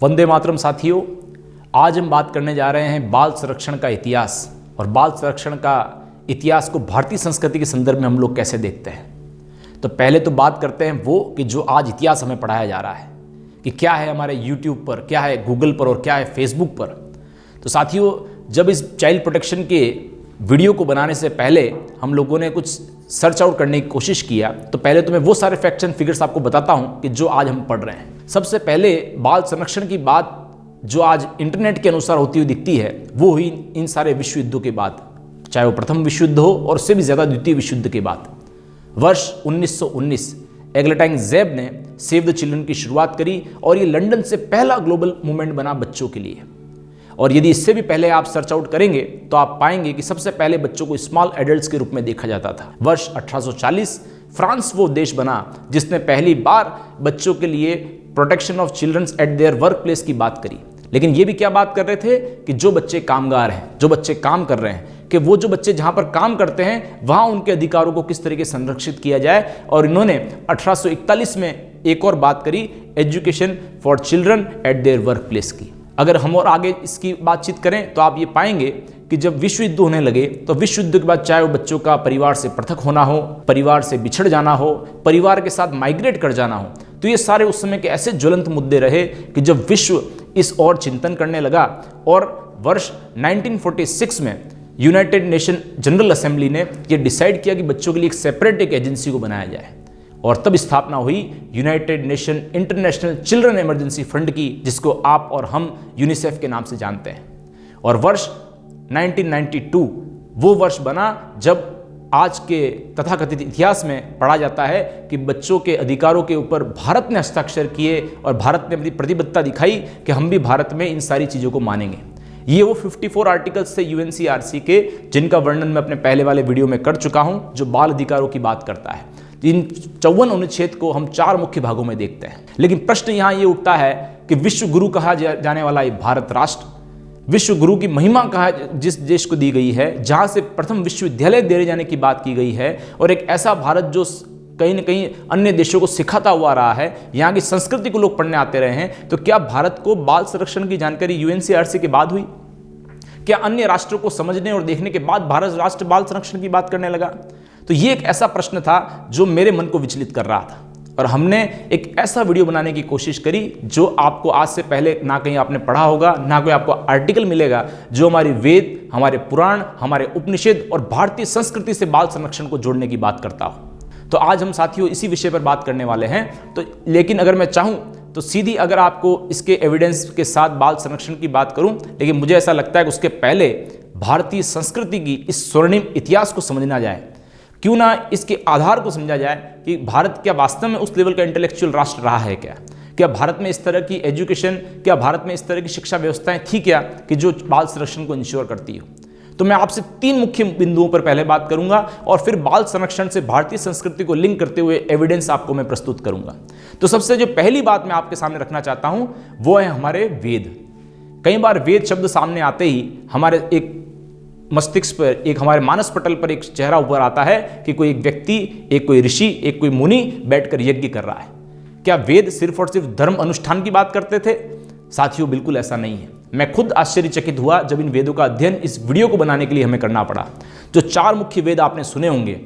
वंदे मातरम साथियों, आज हम बात करने जा रहे हैं बाल संरक्षण का इतिहास और बाल संरक्षण का इतिहास को भारतीय संस्कृति के संदर्भ में हम लोग कैसे देखते हैं। तो पहले तो बात करते हैं वो कि जो आज इतिहास हमें पढ़ाया जा रहा है कि क्या है हमारे यूट्यूब पर, क्या है गूगल पर और क्या है फेसबुक पर। तो साथियों, जब इस चाइल्ड प्रोटेक्शन के वीडियो को बनाने से पहले हम लोगों ने कुछ सर्च आउट करने की कोशिश किया, तो पहले तो मैं वो सारे फैक्ट्स एंड फिगर्स आपको बताता हूं कि जो आज हम पढ़ रहे हैं। सबसे पहले बाल संरक्षण की बात जो आज इंटरनेट के अनुसार होती हुई दिखती है वो हुई इन सारे विश्व युद्धों के बाद, चाहे वो प्रथम विश्व युद्ध हो और उससे भी ज़्यादा द्वितीय विश्व युद्ध के बाद। वर्ष 1919 एग्लटाइन ज़ेब ने सेव द चिल्ड्रन की शुरुआत करी और ये लंदन से पहला ग्लोबल मूवमेंट बना बच्चों के लिए। और यदि इससे भी पहले आप सर्च आउट करेंगे तो आप पाएंगे कि सबसे पहले बच्चों को स्मॉल एडल्ट्स के रूप में देखा जाता था। वर्ष 1840 फ्रांस वो देश बना जिसने पहली बार बच्चों के लिए protection of childrens at their work place की बात करी। लेकिन ये भी क्या बात कर रहे थे कि जो बच्चे कामगार हैं, जो बच्चे काम कर रहे हैं, कि वो जो बच्चे जहां पर काम करते हैं वहां उनके अधिकारों को किस तरीके से संरक्षित किया जाए। और इन्होंने 1841 में एक और बात करी, education for children eight their work place की। अगर हम और आगे इसकी बातचीत करें तो आप ये पाएंगे कि जब विश्व युद्ध होने लगे तो विश्व युद्ध के बाद चाहे वो बच्चों का परिवार से पृथक होना हो, परिवार से बिछड़ जाना हो, परिवार के साथ माइग्रेट कर जाना हो, तो ये सारे उस समय के ऐसे ज्वलंत मुद्दे रहे कि जब विश्व इस ओर चिंतन करने लगा और वर्ष 1946 में यूनाइटेड नेशन जनरल असेंबली ने यह डिसाइड किया कि बच्चों के लिए एक सेपरेट एक एजेंसी को बनाया जाए और तब स्थापना हुई United nation international children emergency fund की, जिसको आप और हम यूनिसेफ के नाम से जानते हैं। और वर्ष 1992 वो वर्ष बना जब आज के तथाकथित इतिहास में पढ़ा जाता है कि बच्चों के अधिकारों के ऊपर भारत ने हस्ताक्षर किए और भारत ने अपनी प्रतिबद्धता दिखाई कि हम भी भारत में इन सारी चीज़ों को मानेंगे। ये वो 54 आर्टिकल्स थे यूएनसीआरसी के जिनका वर्णन मैं अपने पहले वाले वीडियो में कर चुका हूं, जो बाल अधिकारों की बात करता है। इन 54 अनुच्छेद को हम 4 मुख्य भागों में देखते हैं। लेकिन प्रश्न यहाँ ये उठता है कि विश्व गुरु कहा जाने वाला ये भारत राष्ट्र, विश्व गुरु की महिमा कहा जिस देश को दी गई है, जहाँ से प्रथम विश्वविद्यालय दे जाने की बात की गई है, और एक ऐसा भारत जो कहीं न कहीं अन्य देशों को सिखाता हुआ रहा है, यहाँ की संस्कृति को लोग पढ़ने आते रहे हैं, तो क्या भारत को बाल संरक्षण की जानकारी यूएनसीआरसी के बाद हुई? क्या अन्य राष्ट्रों को समझने और देखने के बाद भारत राष्ट्र बाल संरक्षण की बात करने लगा? तो ये एक ऐसा प्रश्न था जो मेरे मन को विचलित कर रहा था और हमने एक ऐसा वीडियो बनाने की कोशिश करी जो आपको आज से पहले ना कहीं आपने पढ़ा होगा, ना कोई आपको आर्टिकल मिलेगा, जो हमारी वेद, हमारे पुराण, हमारे उपनिषद और भारतीय संस्कृति से बाल संरक्षण को जोड़ने की बात करता हो। तो आज हम साथियों इसी विषय पर बात करने वाले हैं। तो लेकिन अगर मैं चाहूँ तो सीधी अगर आपको इसके एविडेंस के साथ बाल संरक्षण की बात करूं, लेकिन मुझे ऐसा लगता है कि उसके पहले भारतीय संस्कृति की इस स्वर्णिम इतिहास को समझना जाए। क्यों ना इसके आधार को समझा जाए कि भारत क्या वास्तव में उस लेवल का इंटेलेक्चुअल राष्ट्र रहा है क्या भारत में इस तरह की एजुकेशन, क्या भारत में इस तरह की शिक्षा व्यवस्थाएं थी क्या कि जो बाल संरक्षण को इंश्योर करती हो। तो मैं आपसे 3 मुख्य बिंदुओं पर पहले बात करूंगा और फिर बाल संरक्षण से भारतीय संस्कृति को लिंक करते हुए एविडेंस आपको मैं प्रस्तुत करूंगा। तो सबसे जो पहली बात मैं आपके सामने रखना चाहता हूं वो है हमारे वेद। कई बार वेद शब्द सामने आते ही हमारे एक मस्तिष्क पर, एक हमारे मानस पटल पर एक चेहरा ऊपर आता है कि कोई एक व्यक्ति, एक कोई ऋषि, एक कोई मुनि बैठकर यज्ञ कर रहा है। क्या वेद सिर्फ और सिर्फ धर्म अनुष्ठान की बात करते थे? साथियों, बिल्कुल ऐसा नहीं है। मैं खुद आश्चर्यचकित हुआ जब इन वेदों का अध्ययन इस वीडियो को बनाने के लिए हमें करना पड़ा। जो 4 मुख्य वेद आपने सुने होंगे,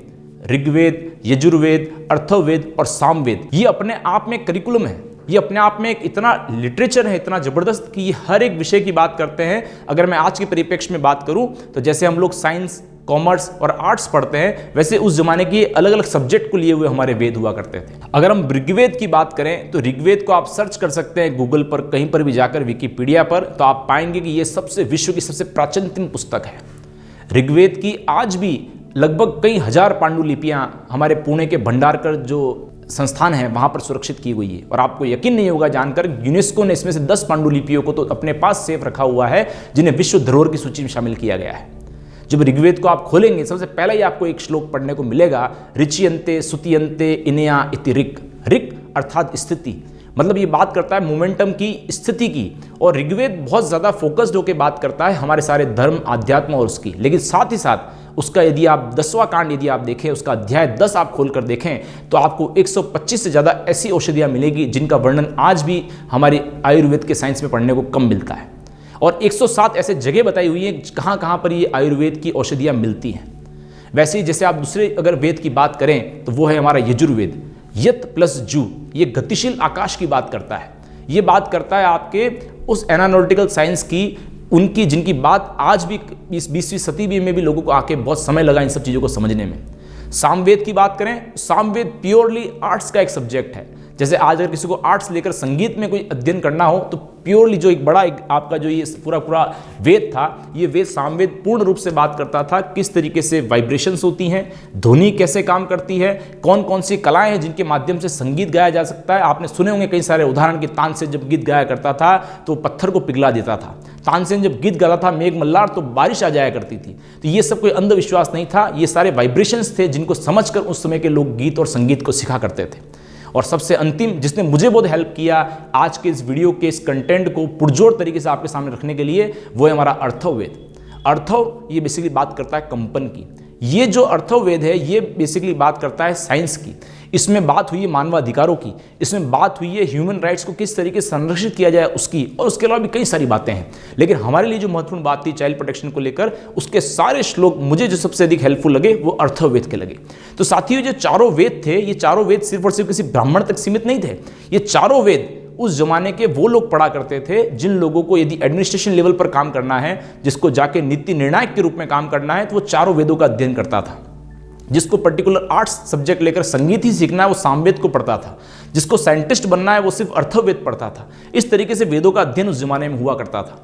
ऋग्वेद, यजुर्वेद, अथर्ववेद और सामवेद, ये अपने आप में करिकुलम है। ये अपने आप में एक इतना लिटरेचर है, इतना जबरदस्त कि ये हर एक विषय की बात करते हैं। अगर मैं आज के परिप्रेक्ष्य में बात करूं तो जैसे हम लोग साइंस, कॉमर्स और आर्ट्स पढ़ते हैं, वैसे उस जमाने की अलग अलग सब्जेक्ट को लिए हुए हमारे वेद हुआ करते थे। अगर हम ऋग्वेद की बात करें तो ऋग्वेद को आप सर्च कर सकते हैं गूगल पर, कहीं पर भी जाकर, विकिपीडिया पर, तो आप पाएंगे कि ये विश्व की सबसे प्राचीनतम पुस्तक है। ऋग्वेद की आज भी लगभग कई हजार पांडुलिपियां हमारे पुणे के भंडारकर जो संस्थान है वहां पर सुरक्षित की हुई है। और आपको यकीन नहीं होगा जानकर, यूनेस्को ने इसमें से 10 पांडुलिपियों को तो अपने पास सेफ रखा हुआ है जिन्हें विश्व धरोहर की सूची में शामिल किया गया है। जब ऋग्वेद को आप खोलेंगे सबसे पहले ही आपको एक श्लोक पढ़ने को मिलेगा, ऋचियंते सुतियंते इनया इति ऋक्। ऋक् अर्थात स्थिति, मतलब ये बात करता है मोमेंटम की, स्थिति की। और ऋग्वेद बहुत ज़्यादा फोकस्ड होकर बात करता है हमारे सारे धर्म, आध्यात्म और उसकी, लेकिन साथ ही साथ उसका यदि आप 10वां कांड यदि आप देखें, उसका अध्याय 10 आप खोलकर देखें तो आपको 125 से ज़्यादा ऐसी औषधियाँ मिलेगी जिनका वर्णन आज भी हमारे आयुर्वेद के साइंस में पढ़ने को कम मिलता है। और 107 ऐसे जगह बताई हुई हैं कहाँ कहाँ पर ये आयुर्वेद की औषधियाँ मिलती हैं। वैसे ही जैसे आप दूसरे अगर वेद की बात करें तो वो है हमारा यजुर्वेद। यत प्लस जू, ये गतिशील आकाश की बात करता है। ये बात करता है आपके उस एनालिटिकल साइंस की, उनकी जिनकी बात आज भी इस 20वीं सदी में भी लोगों को आके बहुत समय लगा इन सब चीज़ों को समझने में। सामवेद की बात करें, सामवेद प्योरली आर्ट्स का एक सब्जेक्ट है। जैसे आज अगर किसी को आर्ट्स लेकर संगीत में कोई अध्ययन करना हो तो प्योरली जो एक बड़ा आपका जो ये पूरा वेद था, ये वेद सामवेद पूर्ण रूप से बात करता था किस तरीके से वाइब्रेशंस होती हैं, ध्वनि कैसे काम करती है, कौन कौन सी कलाएं हैं जिनके माध्यम से संगीत गाया जा सकता है। आपने सुने होंगे कई सारे उदाहरण कि तानसेन जब गीत गाया करता था तो पत्थर को पिघला देता था। तानसेन जब गीत गाता था मेघ मल्हार तो बारिश आ जाया करती थी। तो ये सब कोई अंधविश्वास नहीं था, ये सारे वाइब्रेशंस थे जिनको समझकर उस समय के लोग गीत और संगीत को सिखा करते थे। और सबसे अंतिम जिसने मुझे बहुत हेल्प किया आज के इस वीडियो के इस कंटेंट को पुरजोर तरीके से आपके सामने रखने के लिए, वो है हमारा अर्थववेद। अर्थव ये बेसिकली बात करता है कंपन की। ये जो अर्थववेद है ये बेसिकली बात करता है साइंस की। इसमें बात हुई है मानवाधिकारों की, इसमें बात हुई है ह्यूमन राइट्स को किस तरीके से संरक्षित किया जाए उसकी, और उसके अलावा भी कई सारी बातें हैं। लेकिन हमारे लिए जो महत्वपूर्ण बात थी चाइल्ड प्रोटेक्शन को लेकर, उसके सारे श्लोक मुझे जो सबसे अधिक हेल्पफुल लगे वो अर्थववेद के लगे। तो साथियों, जो चारों वेद थे, ये चारों वेद सिर्फ और सिर्फ किसी ब्राह्मण तक सीमित नहीं थे। ये चारों वेद उस जमाने के वो लोग पढ़ा करते थे जिन लोगों को यदि एडमिनिस्ट्रेशन लेवल पर काम करना है, जिसको जाके नीति निर्णायक के रूप में काम करना है, तो वो चारों वेदों का अध्ययन करता था। जिसको पर्टिकुलर आर्ट्स सब्जेक्ट लेकर संगीत ही सीखना है वो सामवेद को पढ़ता था। जिसको साइंटिस्ट बनना है वो सिर्फ अर्थववेद पढ़ता था। इस तरीके से वेदों का अध्ययन उस जमाने में हुआ करता था।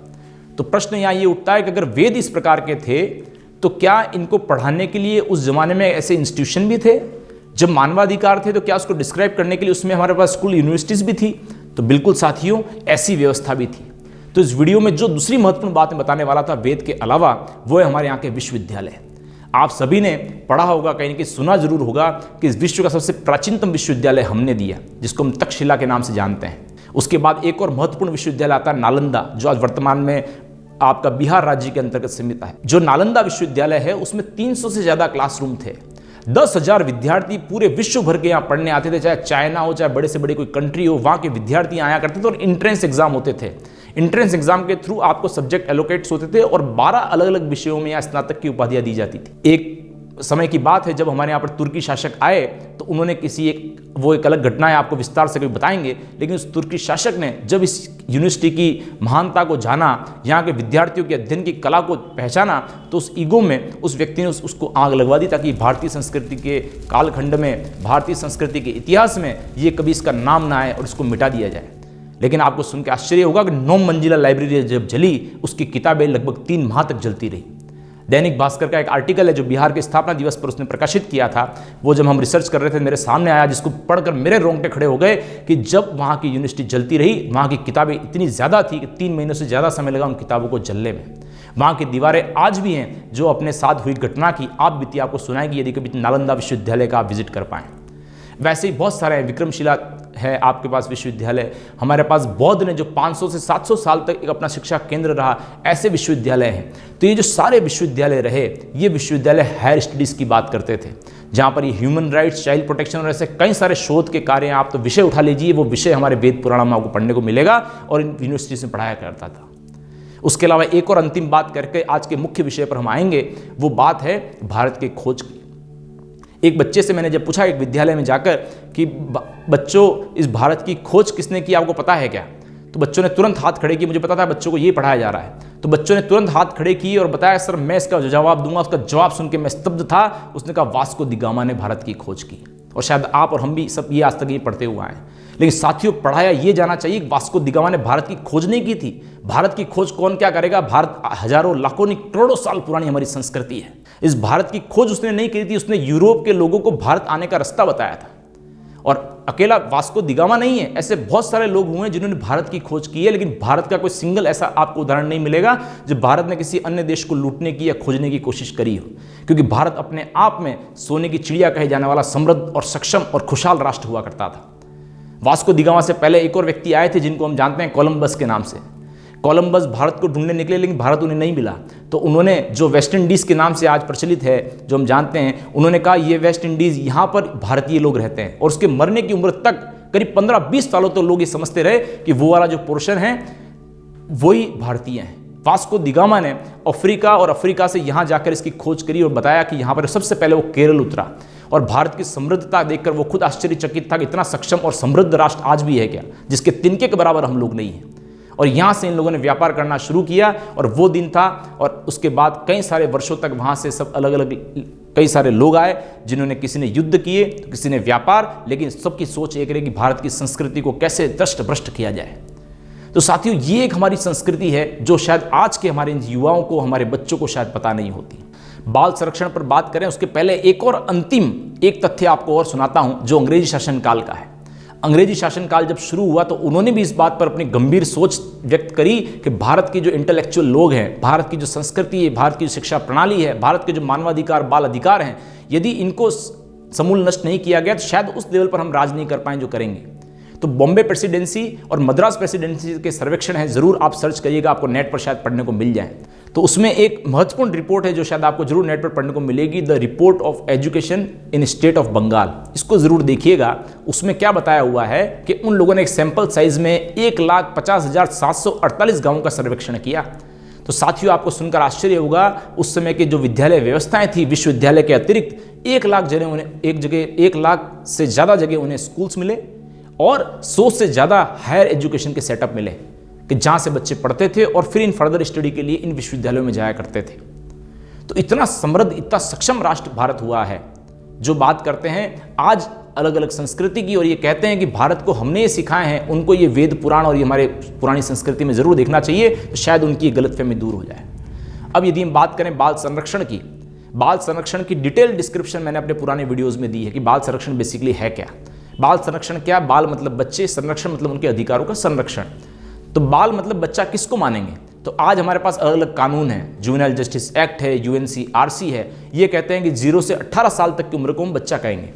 तो प्रश्न यहाँ ये उठता है कि अगर वेद इस प्रकार के थे तो क्या इनको पढ़ाने के लिए उस जमाने में ऐसे इंस्टीट्यूशन भी थे? जब मानवाधिकार थे तो क्या उसको डिस्क्राइब करने के लिए उसमें हमारे पास स्कूल यूनिवर्सिटीज भी थी? तो बिल्कुल साथियों, ऐसी व्यवस्था भी थी। तो इस वीडियो में जो दूसरी महत्वपूर्ण बात मैं बताने वाला था वेद के अलावा, वो है हमारे यहाँ के विश्वविद्यालय। आप सभी ने पढ़ा होगा, कहीं ना कहीं सुना जरूर होगा कि इस विश्व का सबसे प्राचीनतम विश्वविद्यालय हमने दिया, जिसको हम तक्षशिला के नाम से जानते हैं। उसके बाद एक और महत्वपूर्ण विश्वविद्यालय आता है नालंदा, जो आज वर्तमान में आपका बिहार राज्य के अंतर्गत सीमित है। जो नालंदा विश्वविद्यालय है उसमें 300 से ज्यादा क्लासरूम थे। 10,000 विद्यार्थी पूरे विश्व भर के यहाँ पढ़ने आते थे, चाहे चाइना हो, चाहे बड़े से बड़े कोई कंट्री हो, वहाँ के विद्यार्थी आया करते थे। और इंट्रेंस एग्जाम होते थे। इंट्रेंस एग्जाम के थ्रू आपको सब्जेक्ट एलोकेट्स होते थे और 12 अलग अलग विषयों में या स्नातक की उपाधियाँ दी जाती थी। एक समय की बात है जब हमारे यहाँ पर तुर्की शासक आए तो उन्होंने एक अलग घटना है, आपको विस्तार से कभी बताएंगे। लेकिन उस तुर्की शासक ने जब इस यूनिवर्सिटी की महानता को जाना, यहाँ के विद्यार्थियों के अध्ययन की कला को पहचाना, तो उस ईगो में उस व्यक्ति ने उसको आग लगवा दी ताकि भारतीय संस्कृति के कालखंड में, भारतीय संस्कृति के इतिहास में ये कभी इसका नाम ना आए और इसको मिटा दिया जाए। लेकिन आपको सुन के आश्चर्य होगा कि 9 मंजिला लाइब्रेरी जब जली, उसकी किताबें लगभग 3 माह तक जलती रही। दैनिक भास्कर का एक आर्टिकल है जो बिहार के स्थापना दिवस पर उसने प्रकाशित किया था, वो जब हम रिसर्च कर रहे थे मेरे सामने आया, जिसको पढ़कर मेरे रोंगटे खड़े हो गए कि जब वहाँ की यूनिवर्सिटी जलती रही, वहाँ की किताबें इतनी ज़्यादा थी कि 3 महीनों से ज़्यादा समय लगा उन किताबों को जलने में। वहाँ की दीवारें आज भी हैं जो अपने साथ हुई घटना की आप बीती आपको सुनाएगी यदि कभी नालंदा विश्वविद्यालय का आप विजिट कर पाएँ। वैसे ही बहुत सारे हैं, विक्रमशिला है आपके पास विश्वविद्यालय, हमारे पास बौद्ध ने जो 500 से 700 साल तक एक अपना शिक्षा केंद्र रहा, ऐसे विश्वविद्यालय हैं। तो ये जो सारे विश्वविद्यालय रहे, ये विश्वविद्यालय हायर स्टडीज़ की बात करते थे, जहाँ पर ये ह्यूमन राइट्स, चाइल्ड प्रोटेक्शन और ऐसे कई सारे शोध के कार्य हैं। आप तो विषय उठा लीजिए, वो विषय हमारे वेद पुराण में आपको पढ़ने को मिलेगा और इन यूनिवर्सिटीज़ में पढ़ाया करता था। उसके अलावा एक और अंतिम बात करके आज के मुख्य विषय पर हम आएंगे, वो बात है भारत के खोज की। एक बच्चे से मैंने जब पूछा एक विद्यालय में जाकर कि बच्चों इस भारत की खोज किसने की, आपको पता है क्या? तो बच्चों ने तुरंत हाथ खड़े किए। मुझे पता था बच्चों को ये पढ़ाया जा रहा है। तो बच्चों ने तुरंत हाथ खड़े किए और बताया सर मैं इसका जवाब दूंगा। उसका जवाब सुन के मैं स्तब्ध था। उसने कहा वास्को दी गामा ने भारत की खोज की। और शायद आप और हम भी सब ये आज तक ये पढ़ते हुए आए। लेकिन साथियों, पढ़ाया ये जाना चाहिए कि वास्को दी गामा ने भारत की खोज नहीं की थी। भारत की खोज कौन क्या करेगा? भारत हजारों लाखों नहीं करोड़ों साल पुरानी हमारी संस्कृति है। इस भारत की खोज उसने नहीं की थी, उसने यूरोप के लोगों को भारत आने का रास्ता बताया था। और अकेला वास्को दी गामा नहीं है, ऐसे बहुत सारे लोग हुए जिन्होंने भारत की खोज की है। लेकिन भारत का कोई सिंगल ऐसा आपको उदाहरण नहीं मिलेगा जब भारत ने किसी अन्य देश को लूटने की या खोजने की कोशिश करी हो, क्योंकि भारत अपने आप में सोने की चिड़िया कहे जाने वाला समृद्ध और सक्षम और खुशहाल राष्ट्र हुआ करता था। वास्को दी गामा से पहले एक और व्यक्ति आए थे जिनको हम जानते हैं कोलंबस के नाम से। कोलंबस भारत को ढूंढने निकले लेकिन भारत उन्हें नहीं मिला, तो उन्होंने जो वेस्ट इंडीज़ के नाम से आज प्रचलित है, जो हम जानते हैं, उन्होंने कहा ये वेस्ट इंडीज़, यहाँ पर भारतीय लोग रहते हैं। और उसके मरने की उम्र तक करीब 15-20 सालों तो लोग ये समझते रहे कि वो वाला जो पोर्शन है वही भारतीय हैं। वास्को दी गामा ने अफ्रीका और अफ्रीका से यहाँ जाकर इसकी खोज करी और बताया कि यहाँ पर सबसे पहले वो केरल उतरा, और भारत की समृद्धता देखकर वो खुद आश्चर्यचकित था कि इतना सक्षम और समृद्ध राष्ट्र आज भी है क्या, जिसके तिनके के बराबर हम लोग नहीं हैं। और यहाँ से इन लोगों ने व्यापार करना शुरू किया, और वो दिन था। और उसके बाद कई सारे वर्षों तक वहाँ से सब अलग अलग कई सारे लोग आए, जिन्होंने किसी ने युद्ध किए तो किसी ने व्यापार, लेकिन सबकी सोच एक रही कि भारत की संस्कृति को कैसे दष्ट भ्रष्ट किया जाए। तो साथियों, ये एक हमारी संस्कृति है जो शायद आज के हमारे युवाओं को, हमारे बच्चों को शायद पता नहीं होती। बाल संरक्षण पर बात करें उसके पहले एक और अंतिम एक तथ्य आपको और सुनाता हूं, जो अंग्रेजी शासनकाल का है। अंग्रेजी शासनकाल जब शुरू हुआ तो उन्होंने भी इस बात पर अपनी गंभीर सोच व्यक्त करी कि भारत के जो इंटेलेक्चुअल लोग हैं, भारत की जो संस्कृति है, भारत की जो शिक्षा प्रणाली है, भारत के जो मानवाधिकार, बाल अधिकार हैं, यदि इनको समूल नष्ट नहीं किया गया तो शायद उस लेवल पर हम राज नहीं कर पाएं जो करेंगे। तो बॉम्बे प्रेसिडेंसी और मद्रास प्रेसिडेंसी के सर्वेक्षण है, जरूर आप सर्च करिएगा, आपको नेट पर शायद पढ़ने को मिल जाए। तो उसमें एक महत्वपूर्ण रिपोर्ट है जो शायद आपको जरूर नेट पर पढ़ने को मिलेगी, the report of education in state of Bengal. इसको जरूर देखिएगा। उसमें क्या बताया हुआ है कि उन लोगों ने एक सैंपल साइज में 1,50,748 गांवों का सर्वेक्षण किया। तो साथियों, आपको सुनकर आश्चर्य होगा, उस समय के जो विद्यालय व्यवस्थाएं थी, विश्वविद्यालय के अतिरिक्त 1 लाख जगह उन्हें, एक जगह 1 लाख से ज़्यादा जगह उन्हें स्कूल्स मिले, और 100 से ज़्यादा हायर एजुकेशन के सेटअप मिले कि जहाँ से बच्चे पढ़ते थे और फिर इन फर्दर स्टडी के लिए इन विश्वविद्यालयों में जाया करते थे। तो इतना समृद्ध, इतना सक्षम राष्ट्र भारत हुआ है। जो बात करते हैं आज अलग अलग संस्कृति की, और ये कहते हैं कि भारत को हमने ये सिखाए हैं, उनको ये वेद पुराण और ये हमारे पुरानी संस्कृति में ज़रूर देखना चाहिए, तो शायद उनकी गलतफहमी दूर हो जाए। अब यदि हम बात करें बाल संरक्षण की, बाल संरक्षण की डिटेल डिस्क्रिप्शन मैंने अपने पुराने वीडियोज़ में दी है कि बाल संरक्षण बेसिकली है क्या। बाल संरक्षण क्या, बाल मतलब बच्चे, संरक्षण मतलब उनके अधिकारों का संरक्षण। तो बाल मतलब बच्चा किसको मानेंगे, तो आज हमारे पास अलग अलग कानून हैं, जुवेनाइल जस्टिस एक्ट है, UNCRC है। ये कहते हैं कि 0 से 18 साल तक की उम्र को हम बच्चा कहेंगे।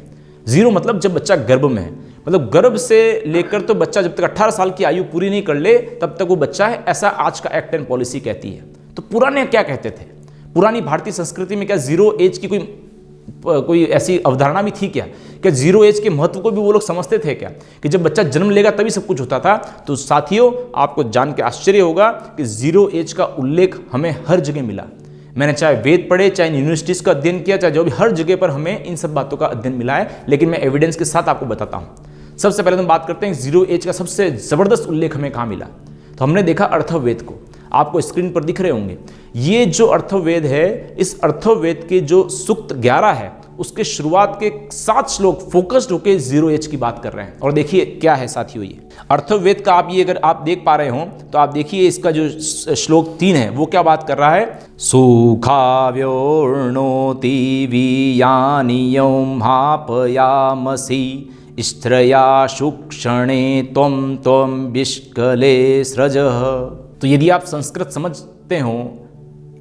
0 मतलब जब बच्चा गर्भ में है, मतलब गर्भ से लेकर तो बच्चा जब तक 18 साल की आयु पूरी नहीं कर ले तब तक वो बच्चा है, ऐसा आज का एक्ट एंड पॉलिसी कहती है। तो पुराने क्या कहते थे, पुरानी भारतीय संस्कृति में क्या 0 एज की कोई ऐसी अवधारणा भी थी क्या 0 एज के महत्व को भी वो लोग समझते थे क्या, कि जब बच्चा जन्म लेगा तभी सब कुछ होता था। तो साथियों, आपको जान के आश्चर्य होगा कि 0 एज का उल्लेख हमें हर जगह मिला। मैंने चाहे वेद पढ़े, चाहे यूनिवर्सिटीज का अध्ययन किया, चाहे जो भी, हर जगह पर हमें इन सब बातों का अध्ययन मिला है। लेकिन मैं एविडेंस के साथ आपको बताता हूँ। सबसे पहले हम बात करते हैं 0 एज का सबसे जबरदस्त उल्लेख हमें कहाँ मिला। तो हमने देखा अर्थवेद को, आपको स्क्रीन पर दिख रहे होंगे। ये जो अर्थवेद है, इस अर्थवेद के जो सूक्त 11 है, उसके शुरुआत के 7 श्लोक फोकस्ड होकर 0 एज की बात कर रहे हैं। और देखिए क्या है साथियों, ये अर्थवेद का आप ये अगर आप देख पा रहे हो तो आप देखिए इसका जो श्लोक 3 है वो क्या बात कर रहा है, सुखाव्योर्णोति वीयानियं हापयामसि स्त्रया शुक्षणे त्वं त्वं विष्कले स्रजः। तो यदि आप संस्कृत समझते हो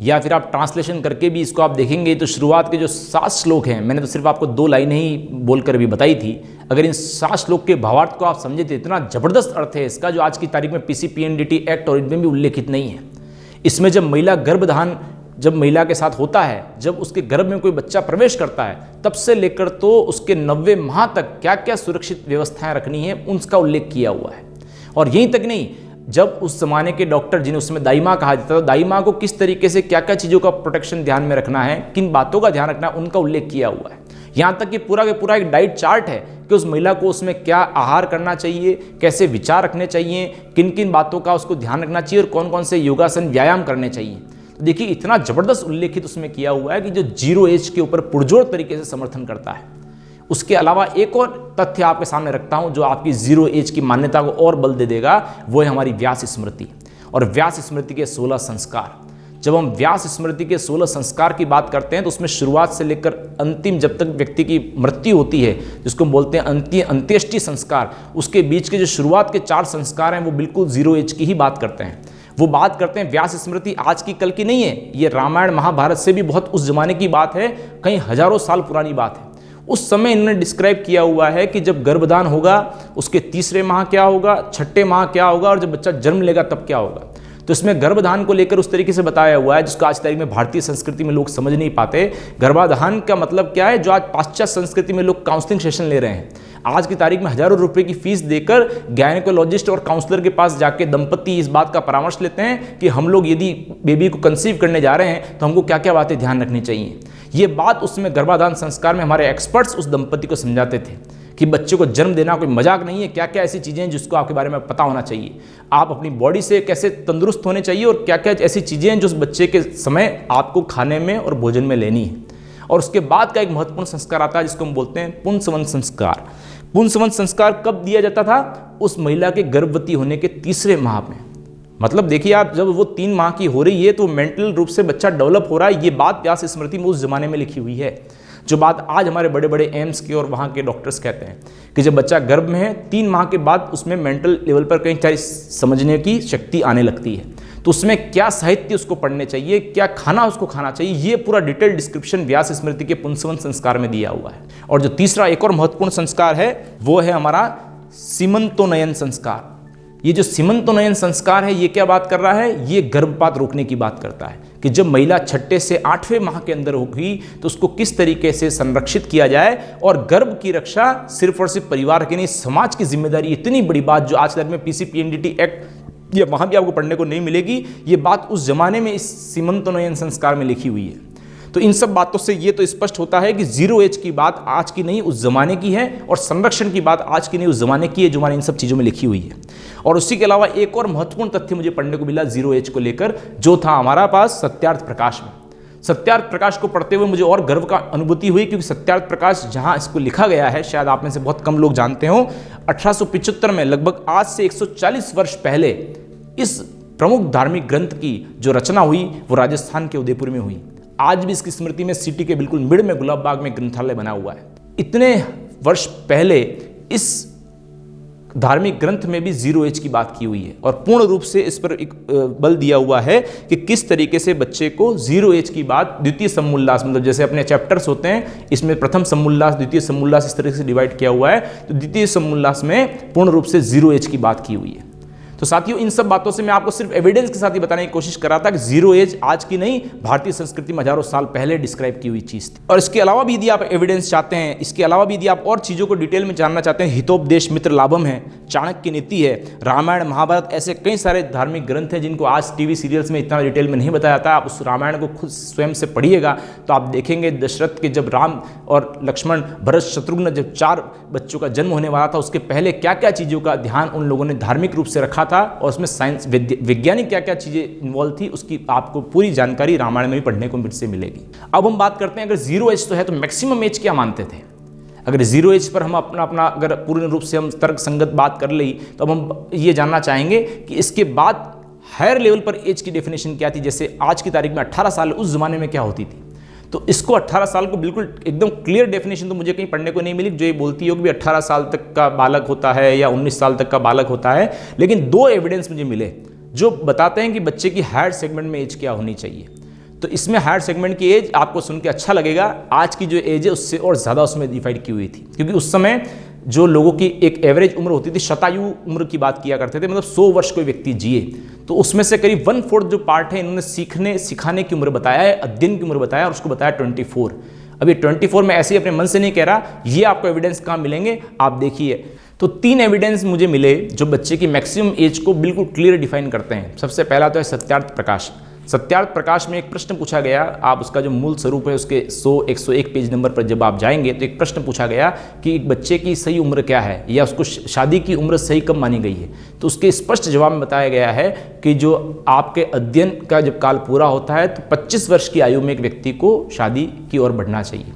या फिर आप ट्रांसलेशन करके भी इसको आप देखेंगे तो शुरुआत के जो 7 श्लोक हैं, मैंने तो सिर्फ आपको 2 लाइनें ही बोलकर भी बताई थी, अगर इन 7 श्लोक के भावार्थ को आप समझे तो इतना जबरदस्त अर्थ है इसका, जो आज की तारीख में PCPNDT एक्ट और इनमें भी उल्लेखित नहीं है। इसमें जब महिला गर्भधान जब महिला के साथ होता है, जब उसके गर्भ में कोई बच्चा प्रवेश करता है, तब से लेकर तो उसके 90 माह तक क्या क्या सुरक्षित व्यवस्थाएं रखनी है उनका उल्लेख किया हुआ है। और यहीं तक नहीं, जब उस जमाने के डॉक्टर, जिन्हें उसमें दाई माँ कहा जाता था, दाई माँ को किस तरीके से क्या क्या चीज़ों का प्रोटेक्शन ध्यान में रखना है, किन बातों का ध्यान रखना है, उनका उल्लेख किया हुआ है। यहाँ तक कि पूरा के पूरा एक डाइट चार्ट है कि उस महिला को उसमें क्या आहार करना चाहिए, कैसे विचार रखने चाहिए, किन किन बातों का उसको ध्यान रखना चाहिए और कौन कौन से योगासन व्यायाम करने चाहिए। तो देखिए इतना जबरदस्त उल्लेखित उसमें किया हुआ है कि जो 0 एज के ऊपर पुरजोर तरीके से समर्थन करता है। उसके अलावा एक और तथ्य आपके सामने रखता हूं जो आपकी 0 एज की मान्यता को और बल दे देगा, वो है हमारी व्यास स्मृति और व्यास स्मृति के 16 संस्कार। जब हम व्यास स्मृति के 16 संस्कार की बात करते हैं तो उसमें शुरुआत से लेकर अंतिम जब तक व्यक्ति की मृत्यु होती है, जिसको हम बोलते हैं अंत्येष्टि संस्कार, उसके बीच के जो शुरुआत के 4 संस्कार हैं वो बिल्कुल 0 एज की ही बात करते हैं। वो बात करते हैं व्यास स्मृति आज की कल की नहीं है, ये रामायण महाभारत से भी बहुत उस जमाने की बात है, कई हजारों साल पुरानी बात है। उस समय इन्होंने डिस्क्राइब किया हुआ है कि जब गर्भधान होगा उसके 3रे माह क्या होगा, 6ठे माह क्या होगा और जब बच्चा जन्म लेगा तब क्या होगा। तो इसमें गर्भाधान को लेकर उस तरीके से बताया हुआ है जिसको आज की तारीख में भारतीय संस्कृति में लोग समझ नहीं पाते। गर्भाधान का मतलब क्या है, जो आज पाश्चात्य संस्कृति में लोग काउंसलिंग सेशन ले रहे हैं। आज की तारीख में हजारों रुपए की फीस देकर गायनेकोलॉजिस्ट और काउंसलर के पास जाके दंपति इस बात का परामर्श लेते हैं कि हम लोग यदि बेबी को कंसीव करने जा रहे हैं तो हमको क्या क्या बातें ध्यान रखनी चाहिए। ये बात उसमें गर्भाधान संस्कार में हमारे एक्सपर्ट्स उस दंपति को समझाते थे कि बच्चे को जन्म देना कोई मजाक नहीं है, क्या क्या ऐसी चीज़ें हैं जिसको आपके बारे में पता होना चाहिए, आप अपनी बॉडी से कैसे तंदुरुस्त होने चाहिए और क्या क्या ऐसी चीज़ें हैं जो उस बच्चे के समय आपको खाने में और भोजन में लेनी है। और उसके बाद का एक महत्वपूर्ण संस्कार आता है जिसको हम बोलते हैं पुंसवन संस्कार। पुंसवन संस्कार कब दिया जाता था? उस महिला के गर्भवती होने के तीसरे माह में। मतलब देखिए आप, जब वो 3 माह की हो रही है तो मेंटल रूप से बच्चा डेवलप हो रहा है। ये बात व्यास स्मृति में उस जमाने में लिखी हुई है, जो बात आज हमारे बड़े बड़े एम्स के और वहाँ के डॉक्टर्स कहते हैं कि जब बच्चा गर्भ में है 3 माह के बाद उसमें मेंटल लेवल पर कई सारी समझने की शक्ति आने लगती है। तो उसमें क्या साहित्य उसको पढ़ने चाहिए, क्या खाना उसको खाना चाहिए, ये पूरा डिटेल डिस्क्रिप्शन व्यास स्मृति के पुंसवन संस्कार में दिया हुआ है। और जो तीसरा एक और महत्वपूर्ण संस्कार है वो है हमारा सीमंतोनयन संस्कार। ये जो सीमंतोनयन संस्कार है ये क्या बात कर रहा है? ये गर्भपात रोकने की बात करता है कि जब महिला 6ठे से 8वें माह के अंदर होगी तो उसको किस तरीके से संरक्षित किया जाए। और गर्भ की रक्षा सिर्फ और सिर्फ परिवार की नहीं, समाज की जिम्मेदारी। इतनी बड़ी बात जो आज तक में पीसीपीएनडीटी एक्ट या वहाँ भी आपको पढ़ने को नहीं मिलेगी, ये बात उस जमाने में इस सीमंतोनयन संस्कार में लिखी हुई है। तो इन सब बातों से ये तो स्पष्ट होता है कि 0 एज की बात आज की नहीं उस जमाने की है, और संरक्षण की बात आज की नहीं उस जमाने की है जो हमारी इन सब चीज़ों में लिखी हुई है। और उसी के अलावा एक और महत्वपूर्ण तथ्य मुझे पढ़ने को मिला 0 एज को लेकर, जो था हमारा पास सत्यार्थ प्रकाश में। सत्यार्थ प्रकाश को पढ़ते हुए मुझे और गर्व का अनुभूति हुई, क्योंकि सत्यार्थ प्रकाश जहां इसको लिखा गया है शायद आप में से बहुत कम लोग जानते हो, 1875 में, लगभग आज से 140 वर्ष पहले इस प्रमुख धार्मिक ग्रंथ की जो रचना हुई वो राजस्थान के उदयपुर में हुई। आज भी इसकी स्मृति में सिटी के बिल्कुल मिड में गुलाब बाग में ग्रंथालय बना हुआ है। इतने वर्ष पहले इस धार्मिक ग्रंथ में भी 0 एज की बात की हुई है, और पूर्ण रूप से इस पर एक बल दिया हुआ है कि किस तरीके से बच्चे को 0 एज की बात द्वितीय समोल्लास, मतलब जैसे अपने चैप्टर्स होते हैं इसमें प्रथम समोल्लास, द्वितीय समोल्लास, इस तरीके से डिवाइड किया हुआ है। तो द्वितीय समोल्लास में पूर्ण रूप से 0 एज की बात की हुई है। तो साथियों, इन सब बातों से मैं आपको सिर्फ एविडेंस के साथ ही बताने की कोशिश कर रहा था कि 0 एज आज की नहीं, भारतीय संस्कृति में हजारों साल पहले डिस्क्राइब की हुई चीज थी। और इसके अलावा भी यदि आप एविडेंस चाहते हैं, इसके अलावा भी यदि आप और चीजों को डिटेल में जानना चाहते हैं, हितोपदेश मित्र लाभम है, चाणक्य नीति है, रामायण महाभारत, ऐसे कई सारे धार्मिक ग्रंथ हैं जिनको आज टीवी सीरियल्स में इतना डिटेल में नहीं बताया जाता। आप उस रामायण को खुद स्वयं से पढ़िएगा तो आप देखेंगे दशरथ के जब राम और लक्ष्मण, भरत, शत्रुघ्न जब 4 बच्चों का जन्म होने वाला था उसके पहले क्या क्या चीज़ों का ध्यान उन लोगों ने धार्मिक रूप से रखा था, और उसमें साइंस वैज्ञानिक क्या क्या चीज़ें इन्वॉल्व थी उसकी आपको पूरी जानकारी रामायण में भी पढ़ने को फिर से मिलेगी। अब हम बात करते हैं, अगर 0 एज तो है तो मैक्सिमम एज क्या मानते थे? अगर 0 एज पर हम अपना अगर पूर्ण रूप से हम तर्क संगत बात कर ली तो अब हम ये जानना चाहेंगे कि इसके बाद हायर लेवल पर एज की डेफिनेशन क्या थी। जैसे आज की तारीख में 18 साल, उस जमाने में क्या होती थी? तो इसको 18 साल को बिल्कुल एकदम क्लियर डेफिनेशन तो मुझे कहीं पढ़ने को नहीं मिली जो ये बोलती हो कि 18 साल तक का बालक होता है या 19 साल तक का बालक होता है। लेकिन 2 एविडेंस मुझे मिले जो बताते हैं कि बच्चे की हायर सेगमेंट में एज क्या होनी चाहिए। तो इसमें हायर सेगमेंट की एज आपको सुन के अच्छा लगेगा, आज की जो एज है उससे और ज़्यादा उसमें डिफाइड की हुई थी, क्योंकि उस समय जो लोगों की एक एवरेज उम्र होती थी, शतायु उम्र की बात किया करते थे, मतलब 100 वर्ष कोई व्यक्ति जिए, तो उसमें से करीब 1/4 जो पार्ट है इन्होंने सीखने सिखाने की उम्र बताया है, अध्ययन की उम्र बताया, और उसको बताया 24। अब ये 24 में ऐसे ही अपने मन से नहीं कह रहा, ये आपको एविडेंस कहाँ मिलेंगे आप देखिए। तो 3 एविडेंस मुझे मिले जो बच्चे की मैक्सिमम एज को बिल्कुल क्लियर डिफाइन करते हैं। सबसे पहला तो है सत्यार्थ प्रकाश। सत्यार्थ प्रकाश में एक प्रश्न पूछा गया, आप उसका जो मूल स्वरूप है उसके 100-101 पेज नंबर पर जब आप जाएंगे तो एक प्रश्न पूछा गया कि एक बच्चे की सही उम्र क्या है, या उसको शादी की उम्र सही कब मानी गई है। तो उसके स्पष्ट जवाब में बताया गया है कि जो आपके अध्ययन का जब काल पूरा होता है तो 25 वर्ष की आयु में एक व्यक्ति को शादी की ओर बढ़ना चाहिए।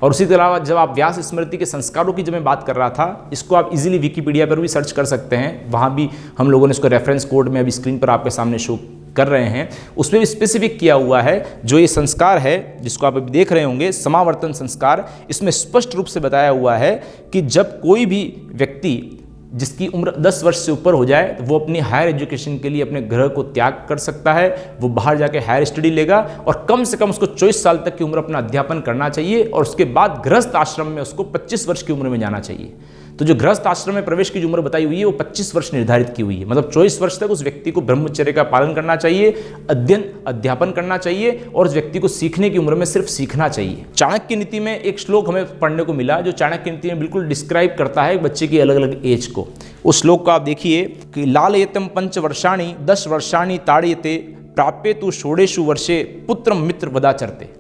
और उसी के अलावा जब आप व्यास स्मृति के संस्कारों की जब मैं बात कर रहा था, इसको आप इजीली विकिपीडिया पर भी सर्च कर सकते हैं, वहाँ भी हम लोगों ने इसको रेफरेंस कोड में अभी स्क्रीन पर आपके सामने शो कर रहे हैं, उसमें भी स्पेसिफिक किया हुआ है। जो ये संस्कार है जिसको आप अभी देख रहे होंगे, समावर्तन संस्कार, इसमें स्पष्ट रूप से बताया हुआ है कि जब कोई भी व्यक्ति जिसकी उम्र 10 वर्ष से ऊपर हो जाए वो अपनी हायर एजुकेशन के लिए अपने घर को त्याग कर सकता है, वो बाहर जाके हायर स्टडी लेगा, और कम से कम उसको 24 साल तक की उम्र अपना अध्यापन करना चाहिए, और उसके बाद गृहस्थ आश्रम में उसको 25 वर्ष की उम्र में जाना चाहिए। तो जो गृहस्थ आश्रम में प्रवेश की जो उम्र बताई हुई है वो 25 वर्ष निर्धारित की हुई है। मतलब 24 वर्ष तक उस व्यक्ति को ब्रह्मचर्य का पालन करना चाहिए, अध्यापन करना चाहिए और उस व्यक्ति को सीखने की उम्र में सिर्फ सीखना चाहिए। चाणक्य नीति में एक श्लोक हमें पढ़ने को मिला जो चाणक्य नीति में बिल्कुल डिस्क्राइब करता है बच्चे की अलग अलग एज को। उस श्लोक को आप देखिए कि लालयतम 5 वर्षाणि 10 वर्षाणि ताड़यते प्राप्य तु षोडेषु वर्षे पुत्र मित्र वदाचरते।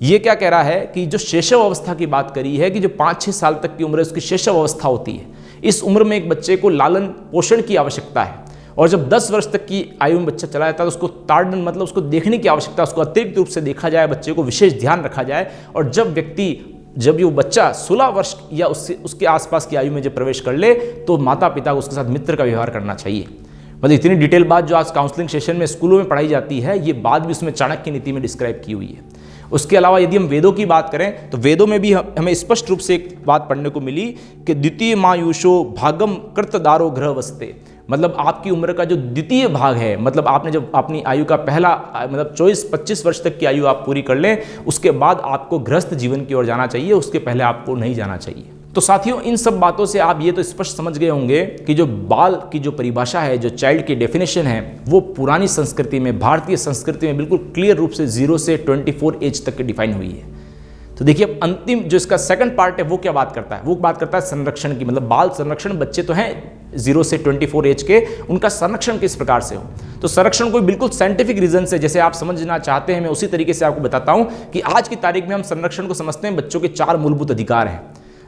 ये क्या कह रहा है कि जो शैशव अवस्था की बात करी है कि जो 5-6 साल तक की उम्र है उसकी शैशव अवस्था होती है। इस उम्र में एक बच्चे को लालन पोषण की आवश्यकता है और जब 10 वर्ष तक की आयु में बच्चा चला जाता है तो उसको ताड़न मतलब उसको देखने की आवश्यकता, उसको अतिरिक्त रूप से देखा जाए, बच्चे को विशेष ध्यान रखा जाए। और जब ये बच्चा 16 वर्ष या उसके आसपास की आयु में जब प्रवेश कर ले तो माता पिता को उसके साथ मित्र का व्यवहार करना चाहिए। मतलब इतनी डिटेल बात जो आज काउंसलिंग सेशन में स्कूलों में पढ़ाई जाती है ये बात भी उसमें चाणक्य नीति में डिस्क्राइब की हुई है। उसके अलावा यदि हम वेदों की बात करें तो वेदों में भी हमें स्पष्ट रूप से एक बात पढ़ने को मिली कि द्वितीय मायुषो भागम कृतदारो गृहवस्थे। मतलब आपकी उम्र का जो द्वितीय भाग है, मतलब आपने जब अपनी आयु का पहला मतलब 24-25 वर्ष तक की आयु आप पूरी कर लें उसके बाद आपको गृहस्थ जीवन की ओर जाना चाहिए, उसके पहले आपको नहीं जाना चाहिए। तो साथियों इन सब बातों से आप ये तो स्पष्ट समझ गए होंगे कि जो बाल की जो परिभाषा है, जो चाइल्ड की डेफिनेशन है वो पुरानी संस्कृति में, भारतीय संस्कृति में बिल्कुल क्लियर रूप से 0 से 24 एज तक की डिफाइन हुई है। तो देखिए अब अंतिम जो इसका सेकंड पार्ट है वो क्या बात करता है, वो बात करता है संरक्षण की। मतलब बाल संरक्षण, बच्चे तो हैं 0 से 24 एज के, उनका संरक्षण किस प्रकार से हो। तो संरक्षण कोई बिल्कुल साइंटिफिक रीजन से जैसे आप समझना चाहते हैं मैं उसी तरीके से आपको बताता हूं कि आज की तारीख में हम संरक्षण को समझते हैं बच्चों के 4 मूलभूत अधिकार हैं: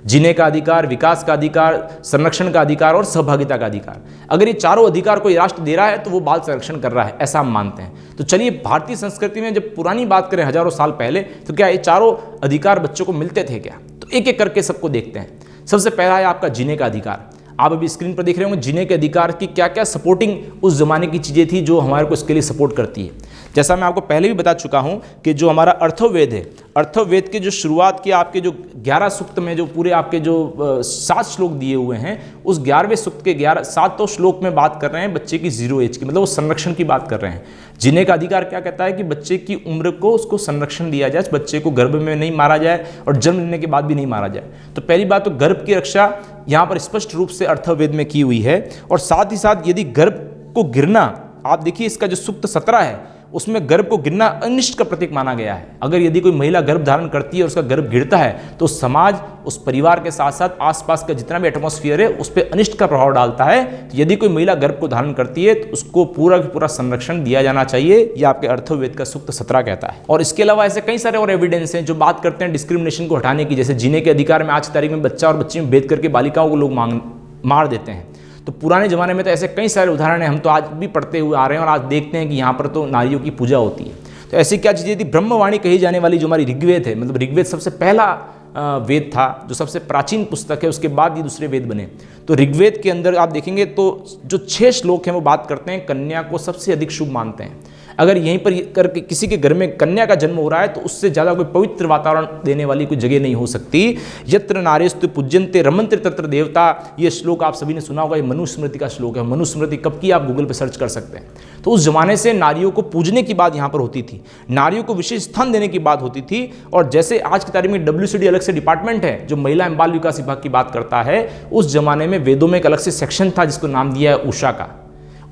जीने का अधिकार, विकास का अधिकार, संरक्षण का अधिकार और सहभागिता का अधिकार। अगर ये चारों अधिकार कोई राष्ट्र दे रहा है तो वो बाल संरक्षण कर रहा है, ऐसा हम मानते हैं। तो चलिए भारतीय संस्कृति में जब पुरानी बात करें हजारों साल पहले तो क्या ये चारों अधिकार बच्चों को मिलते थे क्या? तो एक एक करके सबको देखते हैं। सबसे पहला है आपका जीने का अधिकार। आप अभी स्क्रीन पर देख रहे होंगे जीने के अधिकार की क्या क्या सपोर्टिंग उस जमाने की चीज़ें थी जो हमारे को इसके लिए सपोर्ट करती है। जैसा मैं आपको पहले भी बता चुका हूं कि जो हमारा अर्थवेद है, अर्थवेद की जो शुरुआत की आपके जो 11 सूक्त में जो पूरे आपके जो 7 श्लोक दिए हुए हैं उस 11वें सूक्त के 7 श्लोक में बात कर रहे हैं बच्चे की 0 एज की, मतलब वो संरक्षण की बात कर रहे हैं। जीने का अधिकार क्या कहता है कि बच्चे की उम्र को उसको संरक्षण दिया जाए, बच्चे को गर्भ में नहीं मारा जाए और जन्म लेने के बाद भी नहीं मारा जाए। तो पहली बात तो गर्भ की रक्षा यहाँ पर स्पष्ट रूप से अर्थवेद में की हुई है। और साथ ही साथ यदि गर्भ को गिरना, आप देखिए इसका जो सूक्त 17 है उसमें गर्भ को गिरना अनिष्ट का प्रतीक माना गया है। अगर यदि कोई महिला गर्भ धारण करती है और उसका गर्भ गिरता है तो समाज, उस परिवार के साथ साथ आसपास का जितना भी एटमॉस्फेयर है उस पर अनिष्ट का प्रभाव डालता है। तो यदि कोई महिला गर्भ को धारण करती है तो उसको पूरा का पूरा संरक्षण दिया जाना चाहिए, यह आपके अर्थवेद का सूक्त 17 कहता है। और इसके अलावा ऐसे कई सारे और एविडेंस हैं जो बात करते हैं डिस्क्रिमिनेशन को हटाने की। जैसे जीने के अधिकार में आज की तारीख में बच्चा और बच्ची में भेद करके बालिकाओं को लोग मार देते हैं। तो पुराने ज़माने में तो ऐसे कई सारे उदाहरण हैं, हम तो आज भी पढ़ते हुए आ रहे हैं और आज देखते हैं कि यहाँ पर तो नारियों की पूजा होती है। तो ऐसी क्या चीज़ें थी, ब्रह्मवाणी कही जाने वाली जो हमारी ऋग्वेद है, मतलब ऋग्वेद सबसे पहला वेद था जो सबसे प्राचीन पुस्तक है, उसके बाद ये दूसरे वेद बने। तो ऋग्वेद के अंदर आप देखेंगे तो जो 6 श्लोक हैं वो बात करते हैं कन्या को सबसे अधिक शुभ मानते हैं। अगर यहीं पर करके किसी के घर में कन्या का जन्म हो रहा है तो उससे ज़्यादा कोई पवित्र वातावरण देने वाली कोई जगह नहीं हो सकती। यत्र नारेस्तु पूज्यन्ते रमन्ते तत्र देवता, ये श्लोक आप सभी ने सुना होगा, ये मनुस्मृति का श्लोक है। मनुस्मृति कब की, आप गूगल पर सर्च कर सकते हैं। तो उस जमाने से नारियों को पूजने की बात यहाँ पर होती थी, नारियों को विशेष स्थान देने की बात होती थी। और जैसे आज की तारीख में WCD अलग से डिपार्टमेंट है जो महिला एवं बाल विकास विभाग की बात करता है, उस जमाने में वेदों में एक अलग से सेक्शन था जिसको नाम दिया है उषा का।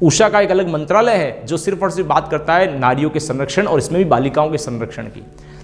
उषा का एक अलग मंत्रालय है जो सिर्फ और सिर्फ बात करता है नारियों के संरक्षण और इसमें भी बालिकाओं के संरक्षण की।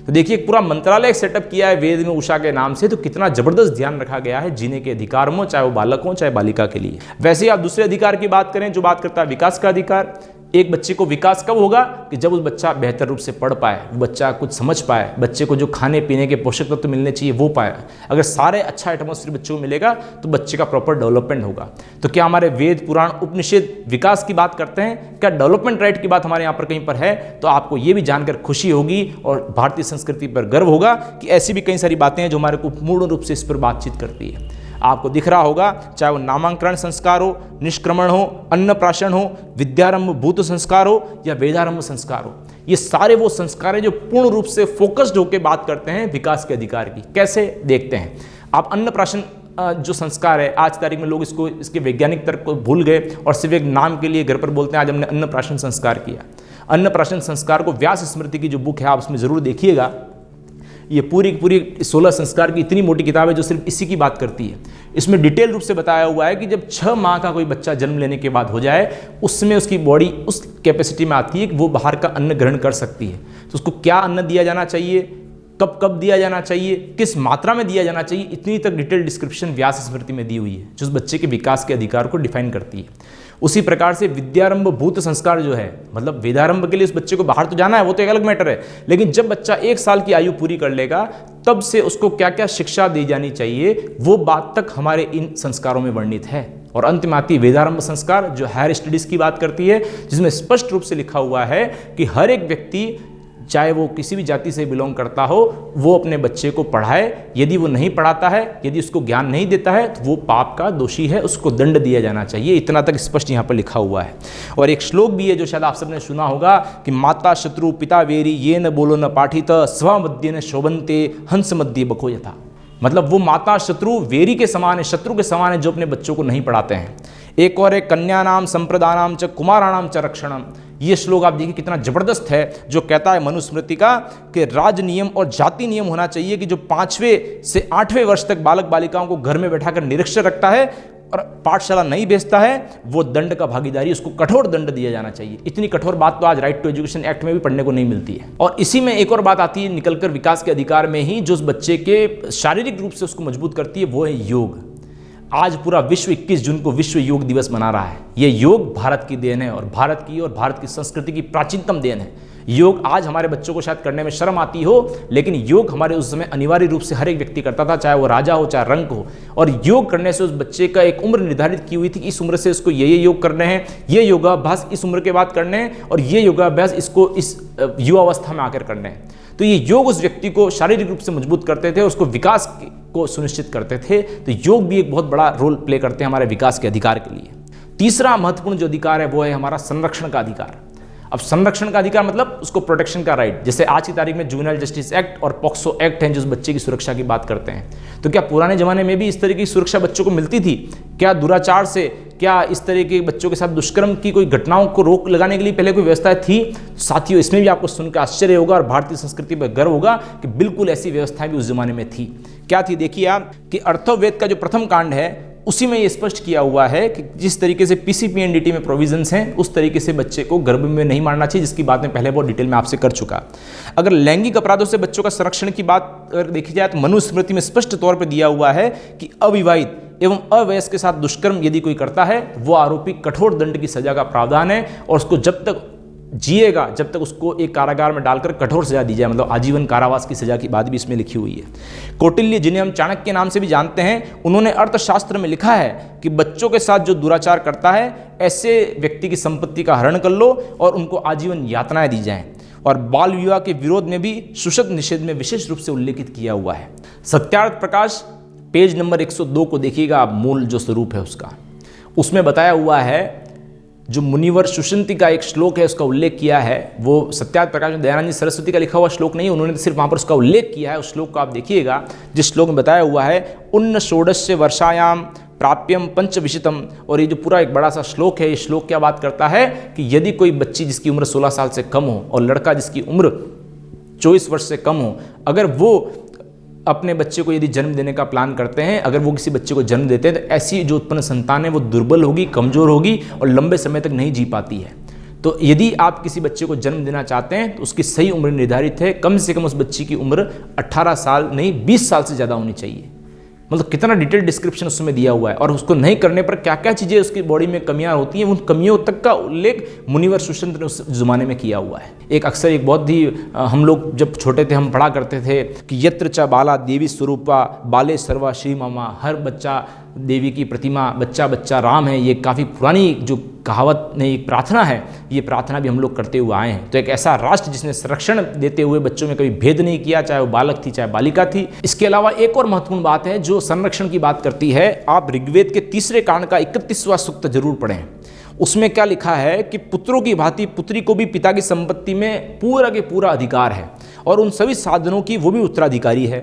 तो देखिए पूरा मंत्रालय सेटअप किया है वेद में उषा के नाम से, तो कितना जबरदस्त ध्यान रखा गया है जीने के अधिकार में, चाहे वो बालक हो चाहे बालिका के लिए। वैसे ही आप दूसरे अधिकार की बात करें जो बात करता है विकास का अधिकार। एक बच्चे को विकास कब होगा कि जब उस बच्चा बेहतर रूप से पढ़ पाए, वो बच्चा कुछ समझ पाए, बच्चे को जो खाने पीने के पोषक तत्व मिलने चाहिए वो पाए। अगर सारे अच्छा एटमॉस्फेयर बच्चों को मिलेगा तो बच्चे का प्रॉपर डेवलपमेंट होगा। तो क्या हमारे वेद पुराण उपनिषद विकास की बात करते हैं, क्या डेवलपमेंट राइट की बात हमारे यहाँ पर कहीं पर है? तो आपको ये भी जानकर खुशी होगी और भारतीय संस्कृति पर गर्व होगा कि ऐसी भी कई सारी बातें हैं जो हमारे को पूर्ण रूप से इस पर बातचीत करती है। आपको दिख रहा होगा, चाहे वो नामांकन संस्कार हो, निष्क्रमण हो, अन्नप्राशन हो, विद्यारंभ भूत संस्कार हो या वेदारंभ संस्कार हो, ये सारे वो संस्कार हैं जो पूर्ण रूप से फोकस्ड होकर बात करते हैं विकास के अधिकार की। कैसे देखते हैं आप, अन्नप्राशन जो संस्कार है आज तारीख में लोग इसके वैज्ञानिक तर्क को भूल गए और सिर्फ एक नाम के लिए घर पर बोलते हैं आज हमने अन्नप्राशन संस्कार किया। अन्नप्राशन संस्कार को व्यास स्मृति की जो बुक है आप उसमें जरूर देखिएगा। ये पूरी की पूरी 16 संस्कार की इतनी मोटी किताब है जो सिर्फ इसी की बात करती है। इसमें डिटेल रूप से बताया हुआ है कि जब 6 माह का कोई बच्चा जन्म लेने के बाद हो जाए, उसमें उसकी बॉडी उस कैपेसिटी में आती है कि वो बाहर का अन्न ग्रहण कर सकती है। तो उसको क्या अन्न दिया जाना चाहिए, कब कब दिया जाना चाहिए, किस मात्रा में दिया जाना चाहिए, इतनी तक डिटेल डिस्क्रिप्शन व्यास स्मृति में दी हुई है, जो उस बच्चे के विकास के अधिकार को डिफाइन करती है। उसी प्रकार से विद्यारंभ भूत संस्कार जो है, मतलब वेदारंभ के लिए उस बच्चे को बाहर तो जाना है, वो तो एक अलग मैटर है, लेकिन जब बच्चा 1 साल की आयु पूरी कर लेगा तब से उसको क्या क्या शिक्षा दी जानी चाहिए, वो बात तक हमारे इन संस्कारों में वर्णित है। और अंत में आती है वेदारंभ संस्कार, जो हायर स्टडीज की बात करती है, जिसमें स्पष्ट रूप से लिखा हुआ है कि हर एक व्यक्ति, चाहे वो किसी भी जाति से बिलोंग करता हो, वो अपने बच्चे को पढ़ाए। यदि वो नहीं पढ़ाता है, यदि उसको ज्ञान नहीं देता है, तो वो पाप का दोषी है, उसको दंड दिया जाना चाहिए। इतना तक स्पष्ट यहाँ पर लिखा हुआ है। और एक श्लोक भी है जो शायद आप सबने सुना होगा कि माता शत्रु पिता वेरी ये न बोलो न पाठित स्वमध्य न शोभन्ते हंस मध्य बको यथा। मतलब वो माता शत्रु वेरी के समान है, शत्रु के समान है, जो अपने बच्चों को नहीं पढ़ाते हैं। एक और है कन्या नाम संप्रदानाम च कुमाराणाम च रक्षणम। ये श्लोक आप देखिए कितना जबरदस्त है, जो कहता है मनुस्मृति का कि राज नियम और जाति नियम होना चाहिए कि जो 5वें से 8वें वर्ष तक बालक बालिकाओं को घर में बैठाकर निरीक्षण रखता है और पाठशाला नहीं भेजता है, वो दंड का भागीदारी, उसको कठोर दंड दिया जाना चाहिए। इतनी कठोर बात तो आज राइट टू एजुकेशन एक्ट में भी पढ़ने को नहीं मिलती है। और इसी में एक और बात आती है निकलकर विकास के अधिकार में ही, जो उस बच्चे के शारीरिक रूप से उसको मजबूत करती है, वो है योग। आज पूरा विश्व 21 जून को विश्व योग दिवस मना रहा है। ये योग भारत की देन है और भारत की संस्कृति की प्राचीनतम देन है। योग आज हमारे बच्चों को शायद करने में शर्म आती हो, लेकिन योग हमारे उस समय अनिवार्य रूप से हर एक व्यक्ति करता था, चाहे वो राजा हो चाहे रंक हो। और योग करने से उस बच्चे का एक उम्र निर्धारित की हुई थी कि इस उम्र से इसको ये योग करने हैं, ये योगाभ्यास इस उम्र के बाद करने हैं और ये योगाभ्यास इसको इस युवावस्था में आकर करने हैं। तो ये योग उस व्यक्ति को शारीरिक रूप से मजबूत करते थे, उसको विकास को सुनिश्चित करते थे। तो योग भी एक बहुत बड़ा रोल प्ले करते हैं हमारे विकास के अधिकार के लिए। तीसरा महत्वपूर्ण जो अधिकार है वो है हमारा संरक्षण का अधिकार। अब संरक्षण का अधिकार मतलब उसको प्रोटेक्शन का राइट। जैसे आज की तारीख में जुवेनाइल जस्टिस एक्ट और पॉक्सो एक्ट हैं जो बच्चे की सुरक्षा की बात करते हैं। तो क्या पुराने जमाने में भी इस तरह की सुरक्षा बच्चों को मिलती थी? क्या दुराचार से, क्या इस तरह के बच्चों के साथ दुष्कर्म की कोई घटनाओं को रोक लगाने के लिए पहले कोई व्यवस्था थी? साथियों, इसमें भी आपको सुनकर आश्चर्य होगा और भारतीय संस्कृति पर गर्व होगा कि बिल्कुल ऐसी व्यवस्थाएं भी उस जमाने में थी। क्या थी? देखिए आप कि अर्थवेद का जो प्रथम कांड है उसी में ये स्पष्ट किया हुआ है कि जिस तरीके से पीसीपीएनडीटी में प्रोविजंस हैं, उस तरीके से बच्चे को गर्भ में नहीं मारना चाहिए, जिसकी बात मैं पहले बहुत डिटेल में आपसे कर चुका। अगर लैंगिक अपराधों से बच्चों का संरक्षण की बात अगर देखी जाए तो मनुस्मृति में स्पष्ट तौर पर दिया हुआ है कि अविवाहित एवं अवयस्क के साथ दुष्कर्म यदि कोई करता है, वो आरोपी कठोर दंड की सजा का प्रावधान है और उसको जब तक जिएगा जब तक उसको एक कारागार में डालकर कठोर सजा दी जाए, मतलब आजीवन कारावास की सजा की बात भी इसमें लिखी हुई है। कौटिल्य, जिन्हें हम चाणक्य के नाम से भी जानते हैं, उन्होंने अर्थशास्त्र में लिखा है कि बच्चों के साथ जो दुराचार करता है ऐसे व्यक्ति की संपत्ति का हरण कर लो और उनको आजीवन यातनाएं दी जाएं। और बाल विवाह के विरोध में भी सुषद निषेध में विशेष रूप से उल्लेखित किया हुआ है। सत्यार्थ प्रकाश पेज नंबर 102 को देखिएगा आप, मूल जो स्वरूप है उसका, उसमें बताया हुआ है, जो मुनिवर सुशंति का एक श्लोक है उसका उल्लेख किया है। वो सत्यार्थ प्रकाश में दयानंद सरस्वती का लिखा हुआ श्लोक नहीं है, उन्होंने सिर्फ वहाँ पर उसका उल्लेख किया है। उस श्लोक को आप देखिएगा, जिस श्लोक में बताया हुआ है उन्न षोडश वर्षायाम प्राप्यम पंचविशितम। और ये जो पूरा एक बड़ा सा श्लोक है, ये श्लोक क्या बात करता है कि यदि कोई बच्ची जिसकी उम्र 16 साल से कम हो और लड़का जिसकी उम्र 24 वर्ष से कम हो, अगर वो अपने बच्चे को यदि जन्म देने का प्लान करते हैं, अगर वो किसी बच्चे को जन्म देते हैं, तो ऐसी जो उत्पन्न संतान है वो दुर्बल होगी, कमजोर होगी और लंबे समय तक नहीं जी पाती है। तो यदि आप किसी बच्चे को जन्म देना चाहते हैं तो उसकी सही उम्र निर्धारित है, कम से कम उस बच्ची की उम्र 18 साल नहीं 20 साल से ज़्यादा होनी चाहिए। मतलब कितना डिटेल डिस्क्रिप्शन उसमें दिया हुआ है और उसको नहीं करने पर क्या क्या चीज़ें उसकी बॉडी में कमियां होती हैं, उन कमियों तक का उल्लेख मुनिवर सुशंत ने उस ज़माने में किया हुआ है। एक अक्सर एक बहुत ही हम लोग जब छोटे थे हम पढ़ा करते थे कि यत्र च बाला देवी स्वरूपा बाले सर्वा श्री मामा, हर बच्चा देवी की प्रतिमा, बच्चा बच्चा राम है। ये काफ़ी पुरानी जो कहावत नहीं, एक प्रार्थना है, ये प्रार्थना भी हम लोग करते हुए आए हैं। तो एक ऐसा राष्ट्र जिसने संरक्षण देते हुए बच्चों में कभी भेद नहीं किया, चाहे वो बालक थी चाहे बालिका थी। इसके अलावा एक और महत्वपूर्ण बात है जो संरक्षण की बात करती है, आप ऋग्वेद के 3 कांड का 31वां सूक्त जरूर पढ़ें। उसमें क्या लिखा है कि पुत्रों की भांति पुत्री को भी पिता की संपत्ति में पूरा के पूरा अधिकार है और उन सभी साधनों की वो भी उत्तराधिकारी है।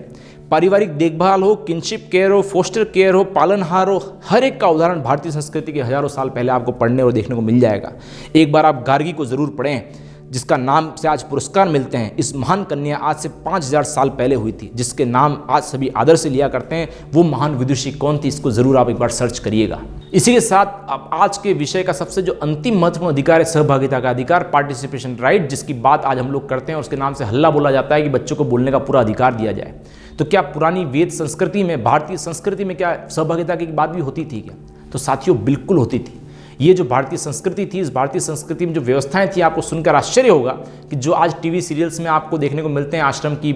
पारिवारिक देखभाल हो, किनशिप केयर हो, फोस्टर केयर हो, पालनहार हो, हर एक का उदाहरण भारतीय संस्कृति के हजारों साल पहले आपको पढ़ने और देखने को मिल जाएगा। एक बार आप गार्गी को जरूर पढ़ें। जिसका नाम से आज पुरस्कार मिलते हैं, इस महान कन्या आज से 5000 साल पहले हुई थी, जिसके नाम आज सभी आदर से लिया करते हैं, वो महान विदुषी कौन थी, इसको जरूर आप एक बार सर्च करिएगा। इसी के साथ अब आज के विषय का सबसे जो अंतिम महत्वपूर्ण अधिकार है सहभागिता का अधिकार, पार्टिसिपेशन राइट, जिसकी बात आज हम लोग करते हैं और उसके नाम से हल्ला बोला जाता है कि बच्चों को बोलने का पूरा अधिकार दिया जाए। तो क्या पुरानी वेद संस्कृति में, भारतीय संस्कृति में क्या सहभागिता की बात भी होती थी क्या? तो साथियों बिल्कुल होती थी। ये जो भारतीय संस्कृति थी, इस भारतीय संस्कृति में जो व्यवस्थाएं थी, आपको सुनकर आश्चर्य होगा कि जो आज टीवी सीरियल्स में आपको देखने को मिलते हैं, आश्रम की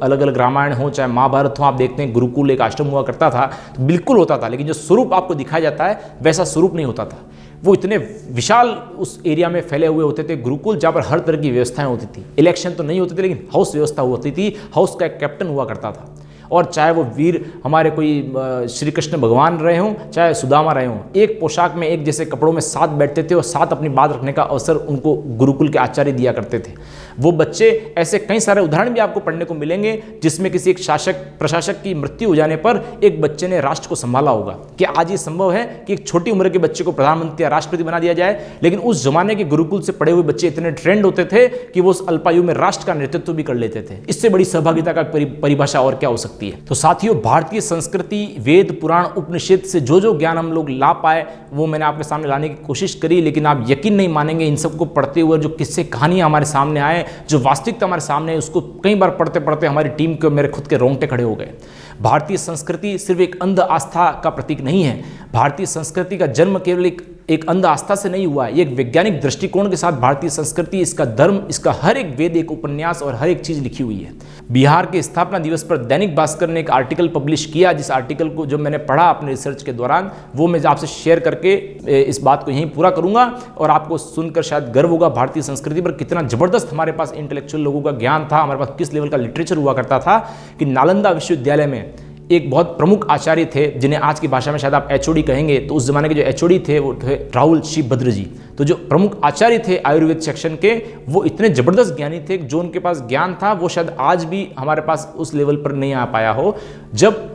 अलग अलग रामायण हो चाहे महाभारत हो, आप देखते हैं गुरुकुल एक आश्रम हुआ करता था, तो बिल्कुल होता था, लेकिन जो स्वरूप आपको दिखाया जाता है वैसा स्वरूप नहीं होता था। वो इतने विशाल उस एरिया में फैले हुए होते थे गुरुकुल, जहाँ पर हर तरह की व्यवस्थाएं होती थी। इलेक्शन तो नहीं होते थे, लेकिन हाउस व्यवस्था होती थी, हाउस का एक कैप्टन हुआ करता था। और चाहे वो वीर हमारे कोई श्री कृष्ण भगवान रहे हों, चाहे सुदामा रहे हों, एक पोशाक में एक जैसे कपड़ों में साथ बैठते थे और साथ अपनी बात रखने का अवसर उनको गुरुकुल के आचार्य दिया करते थे। वो बच्चे, ऐसे कई सारे उदाहरण भी आपको पढ़ने को मिलेंगे जिसमें किसी एक शासक प्रशासक की मृत्यु हो जाने पर एक बच्चे ने राष्ट्र को संभाला होगा। क्या आज ये संभव है कि एक छोटी उम्र के बच्चे को प्रधानमंत्री या राष्ट्रपति बना दिया जाए? लेकिन उस जमाने के गुरुकुल से पढ़े हुए बच्चे इतने ट्रेंड होते थे कि वो उस अल्पायु में राष्ट्र का नेतृत्व भी कर लेते थे। इससे बड़ी सहभागिता का परिभाषा और क्या हो सकती है? तो साथियों, भारतीय संस्कृति, वेद, पुराण, उपनिषद से जो ज्ञान हम लोग ला पाए वो मैंने आपके सामने लाने की कोशिश करी, लेकिन आप यकीन नहीं मानेंगे, इन सबको पढ़ते हुए जो किस्से कहानियां हमारे सामने आए, जो वास्तविकता हमारे सामने है, उसको कई बार पढ़ते पढ़ते हमारी टीम के, मेरे खुद के रोंगटे खड़े हो गए। भारतीय संस्कृति सिर्फ एक अंध आस्था का प्रतीक नहीं है। भारतीय संस्कृति का जन्म केवल एक अंध आस्था से नहीं हुआ है। ये एक वैज्ञानिक दृष्टिकोण के साथ भारतीय संस्कृति, इसका धर्म, इसका हर एक वेद, एक उपन्यास और हर एक चीज लिखी हुई है। बिहार के स्थापना दिवस पर दैनिक भास्कर ने एक आर्टिकल पब्लिश किया, जिस आर्टिकल को जब मैंने पढ़ा अपने रिसर्च के दौरान, वो मैं आपसे शेयर करके इस बात को यहीं पूरा करूंगा और आपको सुनकर शायद गर्व होगा भारतीय संस्कृति पर, कितना जबरदस्त हमारे पास इंटेलेक्चुअल लोगों का ज्ञान था, हमारे पास किस लेवल का लिटरेचर हुआ करता था। कि नालंदा विश्वविद्यालय में एक बहुत प्रमुख आचार्य थे, जिन्हें आज की भाषा में शायद आप एचओडी कहेंगे, तो उस जमाने के जो एचओडी थे वो थे राहुल शिवभद्र जी। तो जो प्रमुख आचार्य थे आयुर्वेद सेक्शन के, वो इतने जबरदस्त ज्ञानी थे, जो उनके पास ज्ञान था वो शायद आज भी हमारे पास उस लेवल पर नहीं आ पाया हो। जब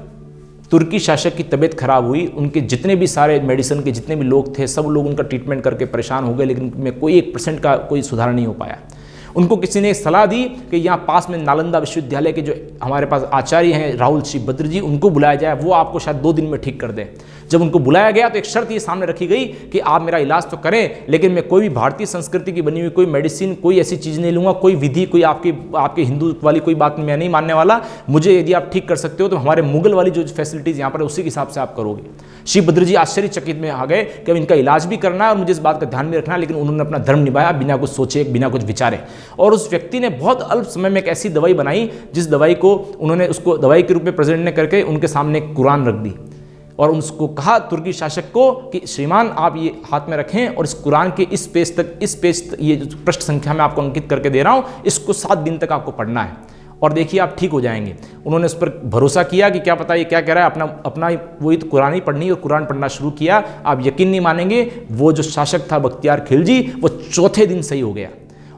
तुर्की शासक की तबीयत खराब हुई, उनके जितने भी सारे मेडिसिन के जितने भी लोग थे, सब लोग उनका ट्रीटमेंट करके परेशान हो गए, लेकिन उनमें कोई 1% का कोई सुधार नहीं हो पाया। उनको किसी ने सलाह दी कि यहाँ पास में नालंदा विश्वविद्यालय के जो हमारे पास आचार्य हैं राहुल शिवभद्र जी, उनको बुलाया जाए, वो आपको शायद 2 दिन में ठीक कर दें। जब उनको बुलाया गया तो एक शर्त ये सामने रखी गई कि आप मेरा इलाज तो करें, लेकिन मैं कोई भी भारतीय संस्कृति की बनी हुई कोई मेडिसिन, कोई ऐसी चीज़ नहीं लूँगा, कोई विधि, कोई आपके हिंदू वाली कोई बात मैं नहीं मानने वाला। मुझे यदि आप ठीक कर सकते हो तो हमारे मुगल वाली जो फैसिलिटीज़ यहाँ पर है उसी के हिसाब से आप करोगे। शिवभद्र जी आश्चर्यचकित में आ गए कि अब इनका इलाज भी करना है और मुझे इस बात का ध्यान भी रखना है, लेकिन उन्होंने अपना धर्म निभाया बिना कुछ सोचे, बिना कुछ विचारे। और उस व्यक्ति ने बहुत अल्प समय में एक ऐसी दवाई बनाई, जिस दवाई को उन्होंने उसको दवाई के रूप में प्रेजेंट करके उनके सामने कुरान रख दी और उसको कहा तुर्की शासक को कि श्रीमान आप ये हाथ में रखें और इस कुरान के इस पेज तक ये जो पृष्ठ संख्या में आपको अंकित करके दे रहा हूँ, इसको 7 दिन तक आपको पढ़ना है और देखिए आप ठीक हो जाएंगे। उन्होंने उस पर भरोसा किया कि क्या पता ये क्या कह रहा है, अपना वही तो कुरान ही पढ़नी और कुरान पढ़ना शुरू किया। आप यकीन नहीं मानेंगे, वो जो शासक था बख्तियार खिलजी, वो चौथे दिन सही हो गया।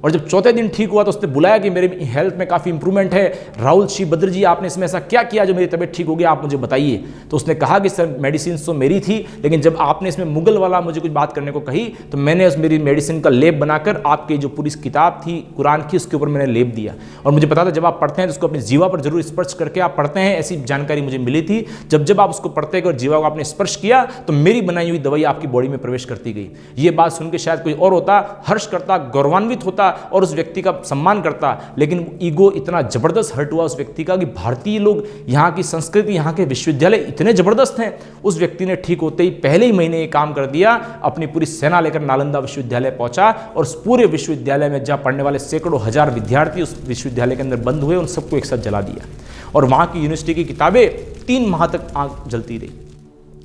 और जब चौथे दिन ठीक हुआ तो उसने बुलाया कि मेरे हेल्थ में काफ़ी इंप्रूवमेंट है, राहुल शिवभद्र जी आपने इसमें ऐसा क्या किया जो मेरी तबीयत ठीक हो गई, आप मुझे बताइए। तो उसने कहा कि सर मेडिसिन तो मेरी थी, लेकिन जब आपने इसमें मुगल वाला मुझे कुछ बात करने को कही तो मैंने उस मेरी मेडिसिन का लेप बनाकर आपकी जो पूरी किताब थी कुरान की, उसके ऊपर मैंने लेप दिया। और मुझे पता था जब आप पढ़ते हैं तो उसको अपनी जीवा पर जरूर स्पर्श करके आप पढ़ते हैं, ऐसी जानकारी मुझे मिली थी। जब आप उसको पढ़ते और जीवा को आपने स्पर्श किया तो मेरी बनाई हुई दवाई आपकी बॉडी में प्रवेश करती गई। ये बात सुन के शायद कोई और होता हर्ष करता, गौरवान्वित होता और उस व्यक्ति सम्मान करता, लेकिन ईगो इतना जबरदस्त हर्ट हुआ उस व्यक्ति का कि भारतीय लोग, यहाँ की संस्कृति, यहाँ के विश्वविद्यालय इतने जबरदस्त हैं। उस व्यक्ति ने ठीक होते ही पहले ही महीने ये काम कर दिया, अपनी पूरी सेना लेकर नालंदा विश्वविद्यालय पहुंचा और उस पूरे विश्वविद्यालय में जहाँ पढ़ने वाले सैकड़ों हजार विद्यार्थी उस विश्वविद्यालय के अंदर बंद हुए, उन सबको एक साथ जला दिया और वहाँ की यूनिवर्सिटी की किताबें 3 माह तक आग जलती रही।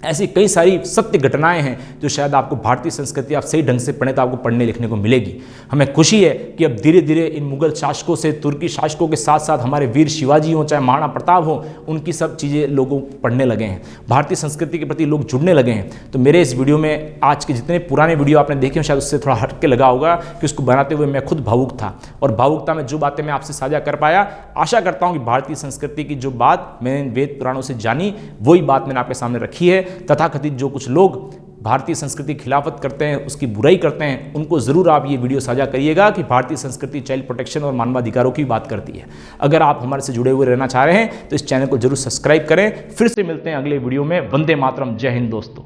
ऐसी कई सारी सत्य घटनाएं हैं जो शायद आपको भारतीय संस्कृति आप सही ढंग से पढ़ें तो आपको पढ़ने लिखने को मिलेगी। हमें खुशी है कि अब धीरे धीरे इन मुगल शासकों से, तुर्की शासकों के साथ साथ हमारे वीर शिवाजी हों चाहे महाराणा प्रताप हों, उनकी सब चीज़ें लोगों पढ़ने लगे हैं, भारतीय संस्कृति के प्रति लोग जुड़ने लगे हैं। तो मेरे इस वीडियो में आज के जितने पुराने वीडियो आपने देखे हैं शायद उससे थोड़ा हट के लगा होगा कि उसको बनाते हुए मैं खुद भावुक था और भावुकता में जो बातें मैं आपसे साझा कर पाया, आशा करता हूँ कि भारतीय संस्कृति की जो बात मैंने वेद पुराणों से जानी वही बात मैंने आपके सामने रखी है। तथाकथित जो कुछ लोग भारतीय संस्कृति की खिलाफत करते हैं, उसकी बुराई करते हैं, उनको ज़रूर आप ये वीडियो साझा करिएगा कि भारतीय संस्कृति चाइल्ड प्रोटेक्शन और मानवाधिकारों की बात करती है। अगर आप हमारे से जुड़े हुए रहना चाह रहे हैं तो इस चैनल को जरूर सब्सक्राइब करें। फिर से मिलते हैं अगले वीडियो में। वंदे मातरम। जय हिंद दोस्तों।